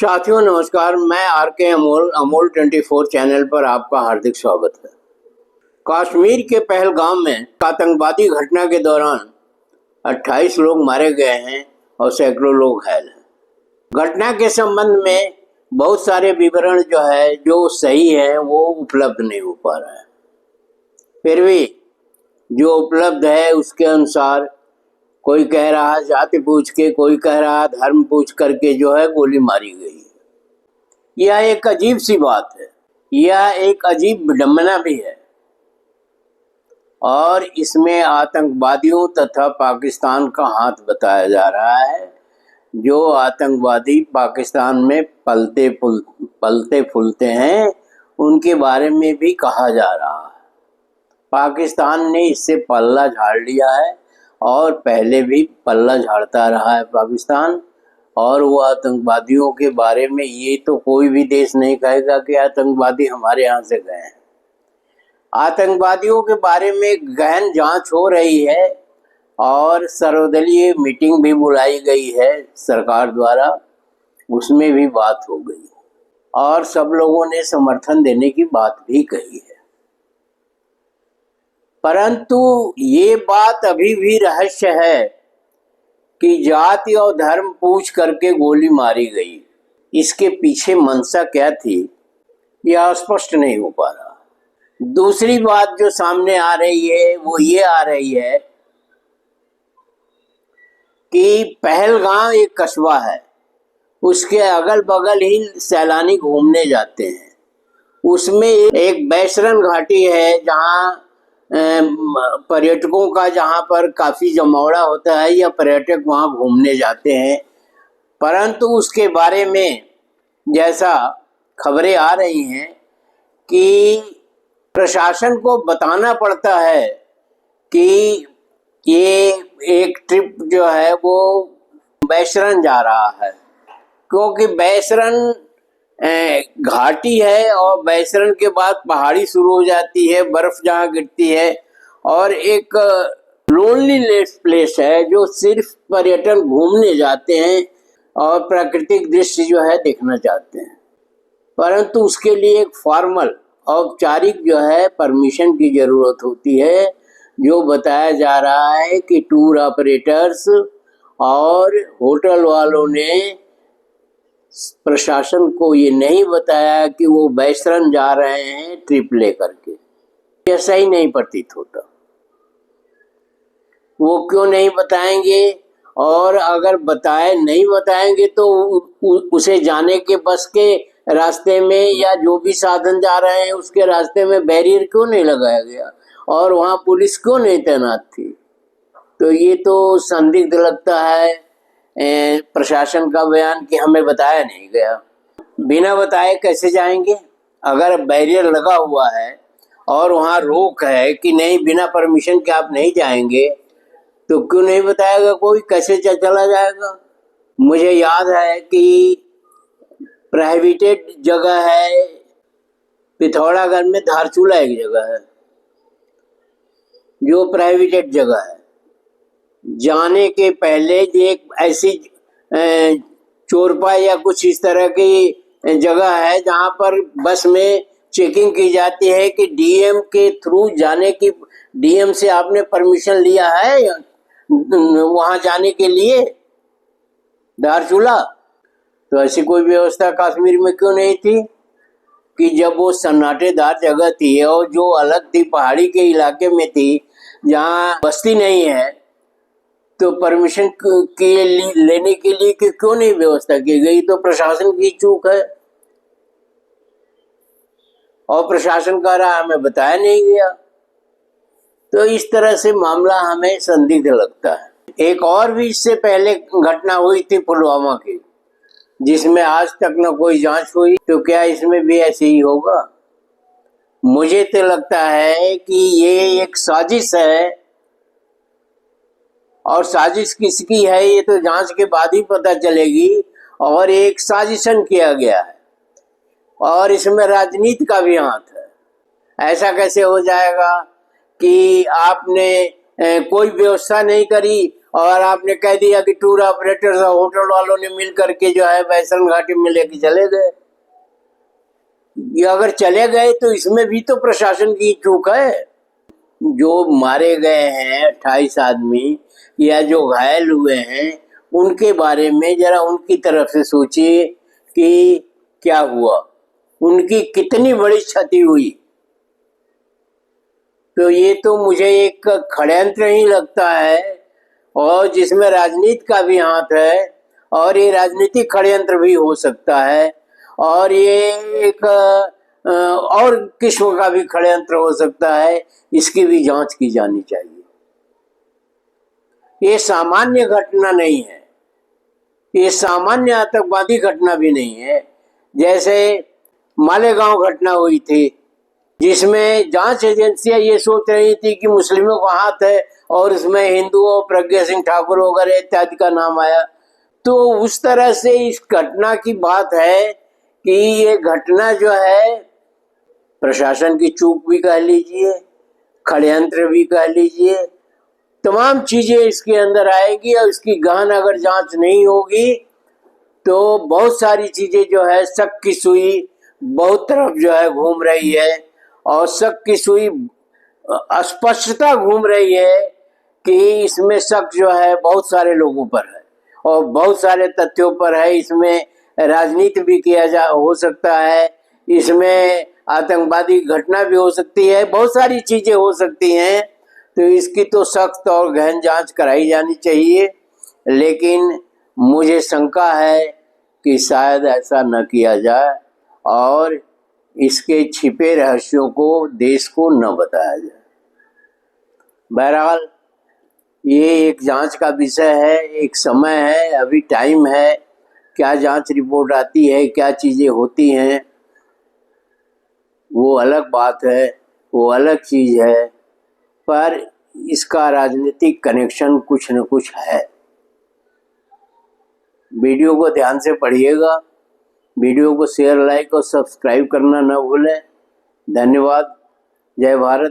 साथियों नमस्कार, मैं आर के अमोल अमोल 24 चैनल पर आपका हार्दिक स्वागत है। कश्मीर के पहलगाम में आतंकवादी घटना के दौरान 28 लोग मारे गए हैं और सैकड़ों लोग घायल हैं। घटना के संबंध में बहुत सारे विवरण जो सही है वो उपलब्ध नहीं हो पा रहा है। फिर भी जो उपलब्ध है उसके अनुसार कोई कह रहा जाति पूछ के, कोई कह रहा धर्म पूछ करके गोली मारी गई। यह एक अजीब सी बात है, यह एक अजीब विडंबना भी है और इसमें आतंकवादियों तथा पाकिस्तान का हाथ बताया जा रहा है। जो आतंकवादी पाकिस्तान में पलते फूलते हैं उनके बारे में भी कहा जा रहा है। पाकिस्तान ने इससे पल्ला झाड़ लिया है और पहले भी पल्ला झाड़ता रहा है पाकिस्तान। और वो आतंकवादियों के बारे में ये तो कोई भी देश नहीं कहेगा कि आतंकवादी हमारे यहाँ से गए हैं। आतंकवादियों के बारे में गहन जांच हो रही है और सर्वदलीय मीटिंग भी बुलाई गई है सरकार द्वारा, उसमें भी बात हो गई और सब लोगों ने समर्थन देने की बात भी कही है। परंतु ये बात अभी भी रहस्य है कि जाति और धर्म पूछ करके गोली मारी गई। इसके पीछे मंशा क्या थी यह स्पष्ट नहीं हो पा रहा। दूसरी बात जो सामने आ रही है वो ये आ रही है कि पहलगाम एक कस्बा है, उसके अगल बगल ही सैलानी घूमने जाते हैं। उसमें एक बैसरन घाटी है जहाँ पर्यटकों का जहाँ पर काफ़ी जमावड़ा होता है या पर्यटक वहाँ घूमने जाते हैं। परंतु उसके बारे में जैसा खबरें आ रही हैं कि प्रशासन को बताना पड़ता है कि ये एक ट्रिप वो बैसरन जा रहा है, क्योंकि बैसरन घाटी है और बैसरन के बाद पहाड़ी शुरू हो जाती है, बर्फ जहाँ गिरती है और एक लोनली प्लेस है जो सिर्फ पर्यटन घूमने जाते हैं और प्राकृतिक दृश्य देखना चाहते हैं। परंतु उसके लिए एक फॉर्मल औपचारिक परमिशन की जरूरत होती है, जो बताया जा रहा है कि टूर ऑपरेटर्स और होटल वालों ने प्रशासन को ये नहीं बताया कि वो बैसरन जा रहे हैं ट्रिप लेकर के। यह सही नहीं प्रतीत होता। वो क्यों नहीं बताएंगे, और अगर नहीं बताएंगे तो उसे जाने के बस के रास्ते में या जो भी साधन जा रहे हैं उसके रास्ते में बैरियर क्यों नहीं लगाया गया और वहाँ पुलिस क्यों नहीं तैनात थी। तो ये तो संदिग्ध लगता है प्रशासन का बयान कि हमें बताया नहीं गया। बिना बताए कैसे जाएंगे? अगर बैरियर लगा हुआ है और वहाँ रोक है कि नहीं, बिना परमिशन के आप नहीं जाएंगे, तो क्यों नहीं बताएगा कोई? कैसे चला जाएगा? मुझे याद है कि प्रोहिबिटेड जगह है पिथौरागढ़ में, धारचूला एक जगह है जो प्रोहिबिटेड जगह है। जाने के पहले एक ऐसी चोरपा या कुछ इस तरह की जगह है जहाँ पर बस में चेकिंग की जाती है कि डीएम के थ्रू जाने की, डीएम से आपने परमिशन लिया है वहाँ जाने के लिए धारचूला। तो ऐसी कोई व्यवस्था कश्मीर में क्यों नहीं थी कि जब वो सन्नाटेदार जगह थी और जो अलग थी, पहाड़ी के इलाके में थी जहाँ बस्ती नहीं है, तो परमिशन के लेने के लिए क्यों नहीं व्यवस्था की गई? तो प्रशासन की चूक है और प्रशासन कह रहा हमें बताया नहीं गया। तो इस तरह से मामला हमें संदिग्ध लगता है। एक और भी इससे पहले घटना हुई थी पुलवामा की, जिसमें आज तक न कोई जांच हुई। तो क्या इसमें भी ऐसे ही होगा? मुझे तो लगता है कि ये एक साजिश है, और साजिश किसकी है ये तो जांच के बाद ही पता चलेगी। और एक साजिशन किया गया है और इसमें राजनीति का भी हाथ है। ऐसा कैसे हो जाएगा कि आपने कोई व्यवस्था नहीं करी और आपने कह दिया कि टूर ऑपरेटर्स और होटल वालों ने मिल करके जो है वैष्णो घाटी में लेके चले गए। ये अगर चले गए तो इसमें भी तो प्रशासन की चूक है। जो मारे गए हैं 28 आदमी या जो घायल हुए हैं उनके बारे में जरा उनकी तरफ से सोचिए कि क्या हुआ, उनकी कितनी बड़ी क्षति हुई। तो ये तो मुझे एक षड्यंत्र ही लगता है, और जिसमें राजनीति का भी हाथ है, और ये राजनीतिक षड्यंत्र भी हो सकता है, और ये एक और किस्म का भी षड्यंत्र हो सकता है। इसकी भी जांच की जानी चाहिए। ये सामान्य घटना नहीं है, ये सामान्य आतंकवादी घटना भी नहीं है। जैसे मालेगांव घटना हुई थी, जिसमें जांच एजेंसियां ये सोच रही थी कि मुस्लिमों का हाथ है, और उसमें हिंदुओं, प्रज्ञा सिंह ठाकुर वगैरह इत्यादि का नाम आया। तो उस तरह से इस घटना की बात है कि ये घटना जो है प्रशासन की चूक भी कह लीजिए, षड्यंत्र भी कह लीजिए, तमाम चीजें इसके अंदर आएगी। और इसकी गहन अगर जांच नहीं होगी तो बहुत सारी चीजें जो है शक की सुई बहुत तरफ जो है घूम रही है, और शक की सुई अस्पष्टता घूम रही है कि इसमें शक जो है बहुत सारे लोगों पर है और बहुत सारे तथ्यों पर है। इसमें राजनीति भी हो सकता है, इसमें आतंकवादी घटना भी हो सकती है, बहुत सारी चीजें हो सकती हैं। तो इसकी तो सख्त और गहन जांच कराई जानी चाहिए। लेकिन मुझे शंका है कि शायद ऐसा न किया जाए और इसके छिपे रहस्यों को देश को न बताया जाए। बहरहाल ये एक जांच का विषय है, एक समय है, अभी टाइम है। क्या जांच रिपोर्ट आती है, क्या चीजें होती हैं, वो अलग बात है, वो अलग चीज है, पर इसका राजनीतिक कनेक्शन कुछ न कुछ है। वीडियो को ध्यान से पढ़िएगा, वीडियो को शेयर, लाइक और सब्सक्राइब करना न भूलें। धन्यवाद। जय भारत।